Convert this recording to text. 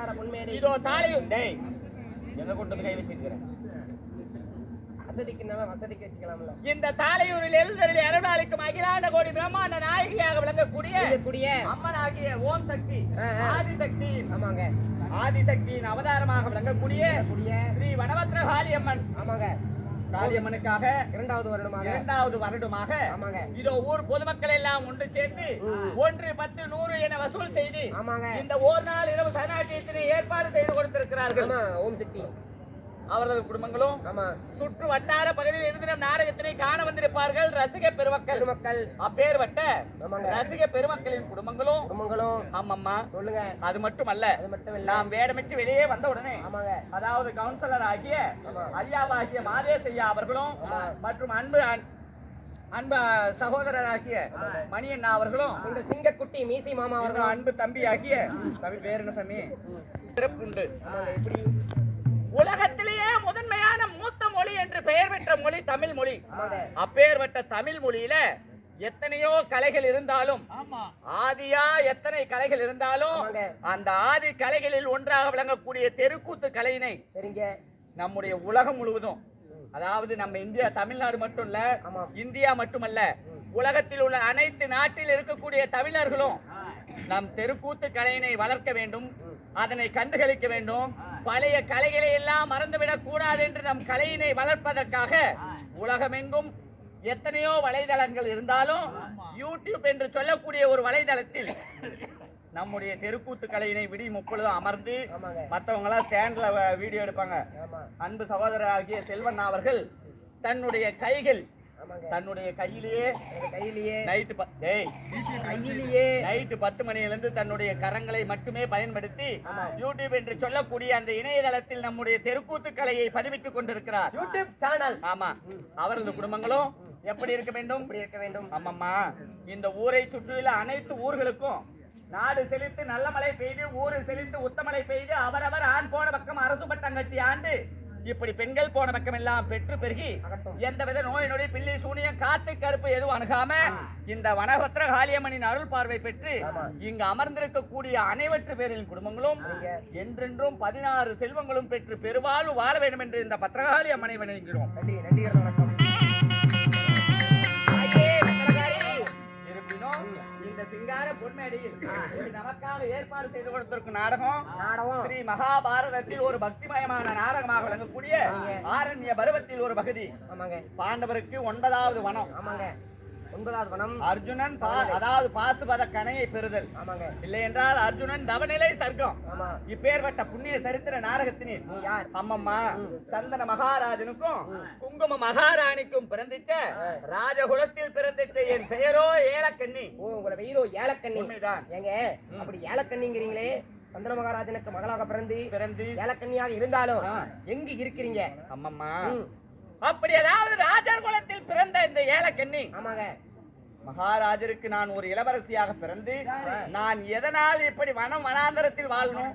சிங்கார பொன்மேடை. இதோ தாலியும் டேய் எங்க கொண்டு வந்து கை வச்சிருக்கிறேன். வசதிக்கு வசதிக்கு வச்சுக்கலாம்ல. இந்த தாலையூரில் எழுந்தருளி அருளாளிக்கும் அகிலாண்ட கோடி பிரம்மாண்ட நாயகியாக விளங்கக்கூடிய அம்மனாகிய ஓம் சக்தி ஆதிசக்தி. ஆமாங்க. ஆதிசக்தியின் அவதாரமாக விளங்கக்கூடிய ஸ்ரீ வனவத்ர காளியம்மன். ஆமாங்க. காளியம்மனுக்காக இரண்டாவது வருடமாக ஆமாங்க. இதோ ஊர் பொதுமக்கள் எல்லாம் ஒன்று சேர்ந்து 1, 10, 100 என வசூல் செய்து ஆமாங்க இந்த ஒரு நாள் இரவு சரணாலயத்தினை ஏற்பாடு செய்து கொடுத்திருக்கிறார்கள். ஓம் சக்தி அவரது குடும்பங்களும் சுற்று வட்டார பகுதியில் இருந்து நம் நாடகத்தினை காண வந்திருப்பார்கள். ரசிக பெருமக்கள் அப்பேர்வட்ட ரசிக பெருமக்களின் குடும்பங்களும் ஆமாம்மா சொல்லுங்க. அது மட்டுமல்ல நாம் வேடமிட்டு வெளியே வந்த உடனே அதாவது கவுன்சிலர் ஆகிய ஐயாவாகிய மாதேசையா அவர்களும் மற்றும் அன்பு சகோதரராகிய மணியண்ணா அவர்களும் இந்த சிங்கக்குட்டி மீசி மாமா அவர்களும் அன்பு தம்பி ஆகிய தம்பி பேர் என்ன சாமி சிறப்புண்டு. எப்படி உலகத்திலேயே முதன்மையான மூத்த மொழி என்று பெயர் பெற்ற மொழி தமிழ் மொழி. அப்பேற்பட்ட தமிழ் மொழியில எத்தனையோ கலைகள் இருந்தாலும் ஆதியா எத்தனை கலைகள் இருந்தாலும் அந்த ஆதி கலைகளில் ஒன்றாக விளங்கக்கூடிய தெருக்கூத்து கலையினை நம்முடைய உலகம் முழுவதும் அதாவது நம்ம இந்தியா தமிழ்நாடு மட்டும் இல்ல இந்தியா மட்டுமல்ல உலகத்தில் உள்ள அனைத்து நாட்டில் இருக்கக்கூடிய தமிழர்களும் நம் தெருக்கூத்து கலையினை வளர்க்க வேண்டும், அதனை கண்டுகளிக்க வேண்டும். பழைய கலைகளை எல்லாம் மறந்துவிடக் கூடாது என்று நம் கலையினை வளர்ப்பதற்காக உலகமெங்கும் எத்தனையோ வலைதளங்கள் இருந்தாலும் யூடியூப் என்று சொல்லக்கூடிய ஒரு வலைதளத்தில் நம்முடைய தெருக்கூத்து கலையினை விடி முப்பொழுதும் அமர்ந்து மற்றவங்க எல்லாம் ஸ்டாண்ட்ல வீடியோ எடுப்பாங்க. அன்பு சகோதரராகிய செல்வன் அவர்கள் தன்னுடைய கையிலேயே நைட்டு 10 மணியிலிருந்து தன்னுடைய கரங்களை மட்டுமே பயன்படுத்தி யூடியூப் என்று சொல்லக்கூடிய அந்த இணையதளத்தில் நம்முடைய தெருக்கூத்து கலையை பதிவிட்டுக் கொண்டிருக்கிறார். YouTube channel. ஆமா, அவரது குடும்பங்களும் எப்படி இருக்க வேண்டும்? ஆமாம்மா, இந்த ஊரை சுற்றியுள்ள அனைத்து ஊர்களுக்கும் நாடு செழித்து நல்ல மழை பெய்து, ஊரு செழித்து உத்தமழை பெய்து, அவரவர் ஆண் போன பக்கம் அரசு பட்டம் கட்டி ஆண்டு இப்படி பெண்கள் போன பக்கம் எல்லாம் பெற்று பெருகி எந்தவித நோய் நொடி பில்லி சூனியம் காத்து கருப்பு எதுவும் அணுகாம இந்த வனபத்ர காளியம்மனின் அருள் பார்வை பெற்று இங்கு அமர்ந்திருக்கக்கூடிய அனைவற்று பேரின் குடும்பங்களும் என்றென்றும் 16 செல்வங்களும் பெற்று பெருவாழ்வு வாழ வேண்டும் என்று இந்த பத்ரகாளி அம்மனை வணங்குகிறோம். நன்றி வணக்கம். இந்த சிங்கார பொன்மேடையில் நமக்காக ஏற்பாடு செய்து கொடுத்திருக்கும் நாடகம் ஸ்ரீ மகாபாரதத்தில் ஒரு பக்திமயமான நாடகமாக விளங்கக்கூடிய ஆரண்ய பருவத்தில் ஒரு பகுதி. பாண்டவருக்கு 9வது வனம். 9வது வனம் அர்ஜுனன் அதாவது பாசுபத கணையை பெறுதல். இல்லை என்றால் அர்ஜுனன் தவநிலை சர்க்கம். இப்பேற்பட்ட புண்ணிய சரித்திர நாடகத்தினில் அம்மம்மா சந்தன மகாராஜனுக்கும் குங்கும மகாராணிக்கும் பிறந்திட்ட ராஜகுலத்தில் பிறந்திட்ட என் பெயரோ ஏலக்கண்ணி. உங்களை பெயரோ ஏலக்கண்ணி ஏங்க? அப்படி ஏலக்கண்ணிங்கிறீங்களே, சந்தன மகாராஜனுக்கு மகளாக பிறந்து ஏலக்கண்ணியாக இருந்தாலும் எங்க இருக்கிறீங்க அம்மம்மா? அப்படி அதாவது ராஜர் குலத்தில் பிறந்த இந்த ஏலக்கண்ணி மகாராஜருக்கு நான் ஒரு இளவரசியாக பிறந்து நான் எதனால் இப்படி வனாந்தரத்தில் வாழணும்?